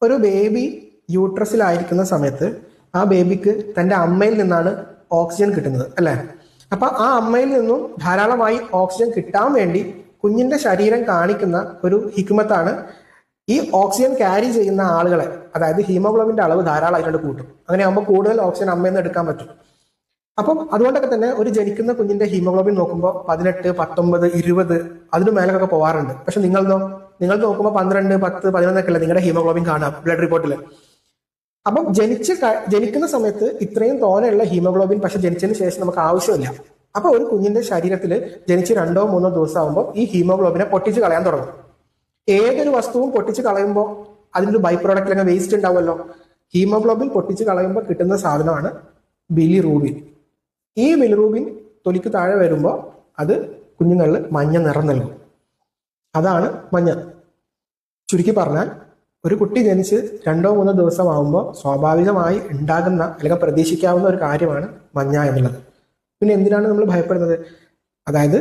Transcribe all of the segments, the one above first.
ഒരു ബേബി യൂട്രസിലായിരിക്കുന്ന സമയത്ത് ആ ബേബിക്ക് തൻ്റെ അമ്മയിൽ നിന്നാണ് ഓക്സിജൻ കിട്ടുന്നത് അല്ലേ? അപ്പൊ ആ അമ്മയിൽ നിന്നും ധാരാളമായി ഓക്സിജൻ കിട്ടാൻ വേണ്ടി കുഞ്ഞിന്റെ ശരീരം കാണിക്കുന്ന ഒരു ഹിക്മത്താണ് ഈ ഓക്സിജൻ ക്യാരി ചെയ്യുന്ന ആളുകളെ, അതായത് ഹീമോഗ്ലോബിന്റെ അളവ് ധാരാളമായിട്ട് കൂട്ടും. അങ്ങനെ ആകുമ്പോൾ കൂടുതൽ ഓക്സിജൻ അമ്മയിൽ നിന്ന് എടുക്കാൻ പറ്റും. അപ്പം അതുകൊണ്ടൊക്കെ തന്നെ ഒരു ജനിക്കുന്ന കുഞ്ഞിന്റെ ഹീമോഗ്ലോബിൻ നോക്കുമ്പോൾ 18, 19, 20 അതിനു മേലൊക്കെ പോവാറുണ്ട്. പക്ഷെ നിങ്ങൾ നോക്കുമ്പോൾ 12, 10, 11 അല്ലേ നിങ്ങളുടെ ഹീമോഗ്ലോബിൻ കാണാം ബ്ലഡ് റിപ്പോർട്ടിൽ. അപ്പം ജനിക്കുന്ന സമയത്ത് ഇത്രയും തോനെയുള്ള ഹീമോഗ്ലോബിൻ പക്ഷെ ജനിച്ചതിന് ശേഷം നമുക്ക് ആവശ്യമില്ല. അപ്പൊ ഒരു കുഞ്ഞിന്റെ ശരീരത്തിൽ ജനിച്ച് 2 or 3 ദിവസം ആകുമ്പോൾ ഈ ഹീമോഗ്ലോബിനെ പൊട്ടിച്ച് കളയാൻ തുടങ്ങും. ഏതൊരു വസ്തുവും പൊട്ടിച്ച് കളയുമ്പോൾ അതിൻ്റെ ബൈ പ്രോഡക്റ്റ് അല്ലെങ്കിൽ വേസ്റ്റ് ഉണ്ടാവുമല്ലോ. ഹീമോഗ്ലോബിൻ പൊട്ടിച്ച് കളയുമ്പോൾ കിട്ടുന്ന സാധനമാണ് ബിലിറൂബിൻ. ഈ ബിലിറൂബിൻ തൊലിക്ക് താഴെ വരുമ്പോൾ അത് കുഞ്ഞുങ്ങളിൽ മഞ്ഞ നിറം നൽകും. അതാണ് മഞ്ഞ. ചുരുക്കി പറഞ്ഞാൽ ഒരു കുട്ടി ജനിച്ച് 2 or 3 ദിവസം ആകുമ്പോൾ സ്വാഭാവികമായി ഉണ്ടാകുന്ന അല്ലെങ്കിൽ പ്രതീക്ഷിക്കാവുന്ന ഒരു കാര്യമാണ് മഞ്ഞ എന്നുള്ളത്. പിന്നെ എന്തിനാണ് നമ്മൾ ഭയപ്പെടുന്നത്? അതായത്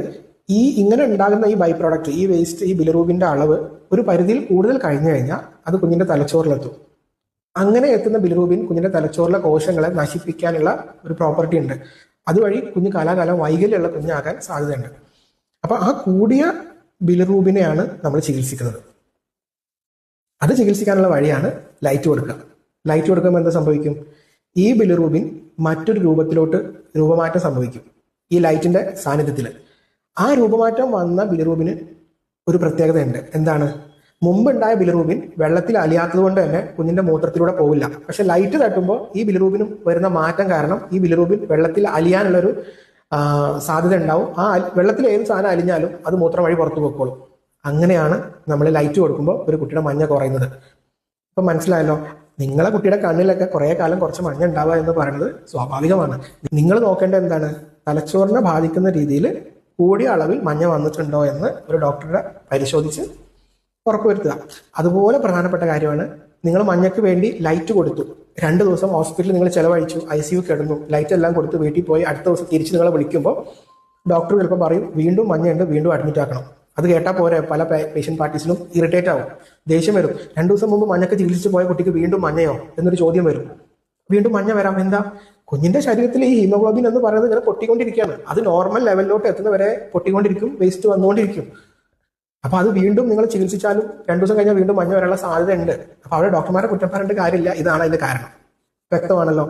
ഇങ്ങനെ ഉണ്ടാകുന്ന ഈ ബൈ പ്രോഡക്റ്റ്, ഈ വേസ്റ്റ്, ഈ ബിലിറൂബിന്റെ അളവ് ഒരു പരിധിയിൽ കൂടുതൽ കഴിഞ്ഞു കഴിഞ്ഞാൽ അത് കുഞ്ഞിന്റെ തലച്ചോറിലെത്തും. അങ്ങനെ എത്തുന്ന ബിലിറൂബിൻ കുഞ്ഞിന്റെ തലച്ചോറിലെ കോശങ്ങളെ നശിപ്പിക്കാനുള്ള ഒരു പ്രോപ്പർട്ടി ഉണ്ട്. അതുവഴി കുഞ്ഞ് കാലാകാലം വൈകല്യമുള്ള കുഞ്ഞാകാൻ സാധ്യതയുണ്ട്. അപ്പൊ ആ കൂടിയ ബിലിറൂബിനെയാണ് നമ്മൾ ചികിത്സിക്കുന്നത്. അത് ചികിത്സിക്കാനുള്ള വഴിയാണ് ലൈറ്റ് കൊടുക്കുക. ലൈറ്റ് കൊടുക്കുമ്പോൾ എന്താ സംഭവിക്കും? ഈ ബിലിറൂബിൻ മറ്റൊരു രൂപത്തിലോട്ട് രൂപമാറ്റം സംഭവിക്കും ഈ ലൈറ്റിന്റെ സാന്നിധ്യത്തിൽ. ആ രൂപമാറ്റം വന്ന ബിലിറൂബിന് ഒരു പ്രത്യേകതയുണ്ട്. എന്താണ്? മുമ്പുണ്ടായ ബിലിറൂബിൻ വെള്ളത്തിൽ അലിയാത്തത് കൊണ്ട് തന്നെ കുഞ്ഞിന്റെ മൂത്രത്തിലൂടെ പോവില്ല. പക്ഷെ ലൈറ്റ് തട്ടുമ്പോൾ ഈ ബിലിറൂബിനും വരുന്ന മാറ്റം കാരണം ഈ ബിലിറൂബിൻ വെള്ളത്തിൽ അലിയാനുള്ളൊരു സാധ്യത ഉണ്ടാവും. ആ വെള്ളത്തിൽ ഏത് സാധനം അലിഞ്ഞാലും അത് മൂത്രം വഴി പുറത്തു പോയിക്കോളും. അങ്ങനെയാണ് നമ്മൾ ലൈറ്റ് കൊടുക്കുമ്പോൾ ഒരു കുട്ടിയുടെ മഞ്ഞ കുറയുന്നത്. ഇപ്പൊ മനസ്സിലായല്ലോ? നിങ്ങളെ കുട്ടിയുടെ കണ്ണിലൊക്കെ കുറെ കാലം കുറച്ച് മഞ്ഞ ഉണ്ടാവുക എന്ന് പറയുന്നത് സ്വാഭാവികമാണ്. നിങ്ങൾ നോക്കേണ്ടത് എന്താണ്? തലച്ചോറിനെ ബാധിക്കുന്ന രീതിയിൽ കൂടിയ അളവിൽ മഞ്ഞ വന്നിട്ടുണ്ടോ എന്ന് ഒരു ഡോക്ടറെ പരിശോധിച്ച് ഉറപ്പുവരുത്തുക. അതുപോലെ പ്രധാനപ്പെട്ട കാര്യമാണ്, നിങ്ങൾ മഞ്ഞയ്ക്ക് വേണ്ടി ലൈറ്റ് കൊടുത്തു, 2 ദിവസം ഹോസ്പിറ്റലിൽ നിങ്ങൾ ചെലവഴിച്ചു, ICU കിടന്നു, ലൈറ്റ് എല്ലാം കൊടുത്ത് വീട്ടിൽ പോയി അടുത്ത ദിവസം തിരിച്ച് നിങ്ങളെ വിളിക്കുമ്പോൾ ഡോക്ടർ ചിലപ്പോൾ പറയും വീണ്ടും മഞ്ഞയുണ്ട്, വീണ്ടും അഡ്മിറ്റ് ആക്കണം. അത് കേട്ടാൽ പോരെ, പല പേഷ്യന്റ് പാർട്ടീസിലും ഇറിറ്റേറ്റ് ആവും, ദേഷ്യം വരും. 2 ദിവസം മുമ്പ് മഞ്ഞക്ക് ചികിത്സിച്ച് പോയ കുട്ടിക്ക് വീണ്ടും മഞ്ഞയോ എന്നൊരു ചോദ്യം വരും. വീണ്ടും മഞ്ഞ വരാം. എന്താ? കുഞ്ഞിന്റെ ശരീരത്തിൽ ഈ ഹീമോഗ്ലോബിൻ എന്ന് പറയുന്നത് ഇങ്ങനെ പൊട്ടിക്കൊണ്ടിരിക്കുകയാണ്. അത് നോർമൽ ലെവലിലോട്ട് എത്തുന്നവരെ പൊട്ടിക്കൊണ്ടിരിക്കും, വേസ്റ്റ് വന്നുകൊണ്ടിരിക്കും. അപ്പൊ അത് വീണ്ടും നിങ്ങൾ ചികിത്സിച്ചാലും 2 ദിവസം കഴിഞ്ഞാൽ വീണ്ടും മഞ്ഞ വരാനുള്ള സാധ്യത ഉണ്ട്. അപ്പൊ അവിടെ ഡോക്ടർമാരെ കുറ്റം പറഞ്ഞിട്ട് കാര്യമില്ല, ഇതാണ് അതിന്റെ കാരണം. വ്യക്തമാണല്ലോ?